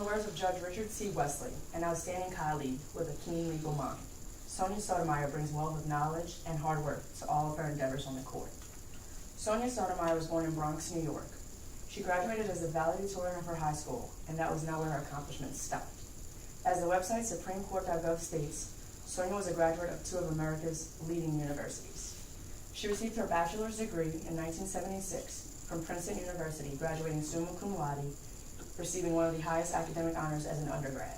the words of Judge Richard C. Wesley, an outstanding colleague with a keen legal mind, Sonia Sotomayor brings wealth of knowledge and hard work to all of her endeavors on the court. Sonia Sotomayor was born in Bronx, New York. She graduated as a valedictorian of her high school, and that was not where her accomplishments stopped. As the website SupremeCourt.gov states, Sonia was a graduate of two of America's leading universities. She received her bachelor's degree in 1976 from Princeton University, graduating summa cum laude, receiving one of the highest academic honors as an undergrad.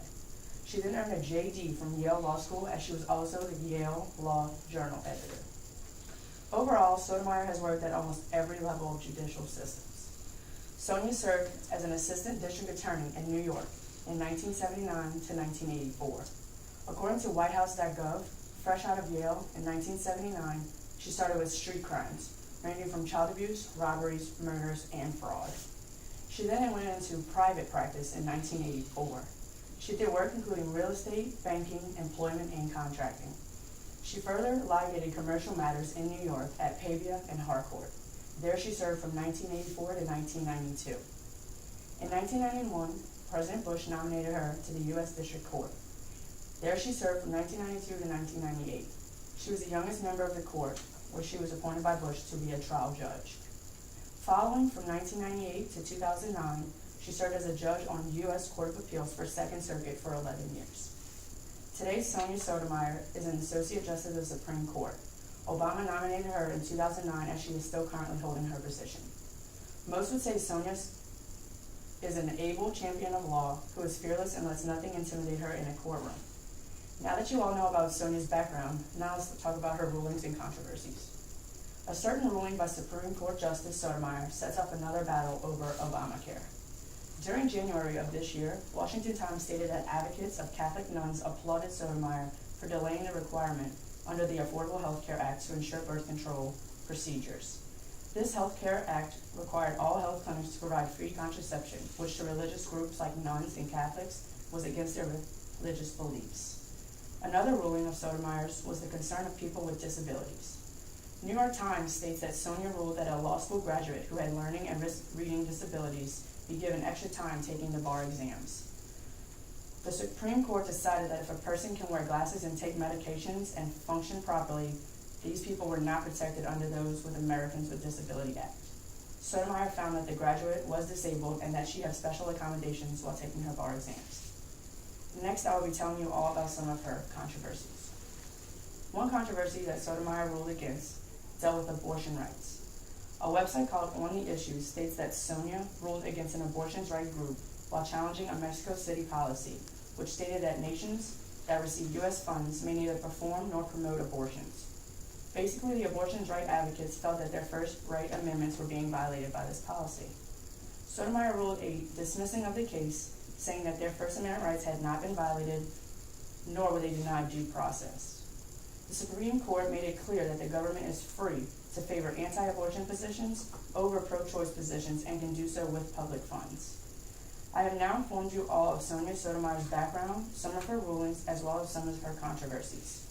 She then earned a JD from Yale Law School, as she was also the Yale Law Journal editor. Overall, Sotomayor has worked at almost every level of judicial systems. Sonia served as an assistant district attorney in New York in 1979 to 1984. According to whitehouse.gov, fresh out of Yale in 1979, she started with street crimes, ranging from child abuse, robberies, murders, and fraud. She then went into private practice in 1984. She did work including real estate, banking, employment, and contracting. She further litigated commercial matters in New York at Pavia and Harcourt. There she served from 1984 to 1992. In 1991, President Bush nominated her to the U.S. District Court. There she served from 1992 to 1998. She was the youngest member of the court, where she was appointed by Bush to be a trial judge. Following from 1998 to 2009, she served as a judge on U.S. Court of Appeals for Second Circuit for 11 years. Today, Sonia Sotomayor is an Associate Justice of the Supreme Court. Obama nominated her in 2009, as she is still currently holding her position. Most would say Sonia is an able champion of law who is fearless and lets nothing intimidate her in a courtroom. Now that you all know about Sonia's background, now let's talk about her rulings and controversies. A certain ruling by Supreme Court Justice Sotomayor sets up another battle over Obamacare. During January of this year, Washington Times stated that advocates of Catholic nuns applauded Sotomayor for delaying the requirement under the Affordable Health Care Act to ensure birth control procedures. This Health Care Act required all health clinics to provide free contraception, which to religious groups like nuns and Catholics was against their religious beliefs. Another ruling of Sotomayor's was the concern of people with disabilities. New York Times states that Sonia ruled that a law school graduate who had learning and reading disabilities be given extra time taking the bar exams. The Supreme Court decided that if a person can wear glasses and take medications and function properly, these people were not protected under those with Americans with Disability Act. Sotomayor found that the graduate was disabled and that she had special accommodations while taking her bar exams. Next, I will be telling you all about some of her controversies. One controversy that Sotomayor ruled against dealt with abortion rights. A website called On the Issue states that Sonia ruled against an abortion rights group while challenging a Mexico City policy, which stated that nations that receive U.S. funds may neither perform nor promote abortions. Basically, the abortion rights advocates felt that their First Right amendments were being violated by this policy. Sotomayor ruled a dismissing of the case, saying that their First Amendment rights had not been violated, nor were they denied due process. The Supreme Court made it clear that the government is free to favor anti-abortion positions over pro-choice positions and can do so with public funds. I have now informed you all of Sonia Sotomayor's background, some of her rulings, as well as some of her controversies.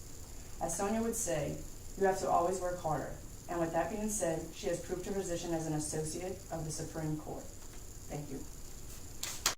As Sonia would say, you have to always work harder. And with that being said, she has proved her position as an associate of the Supreme Court. Thank you.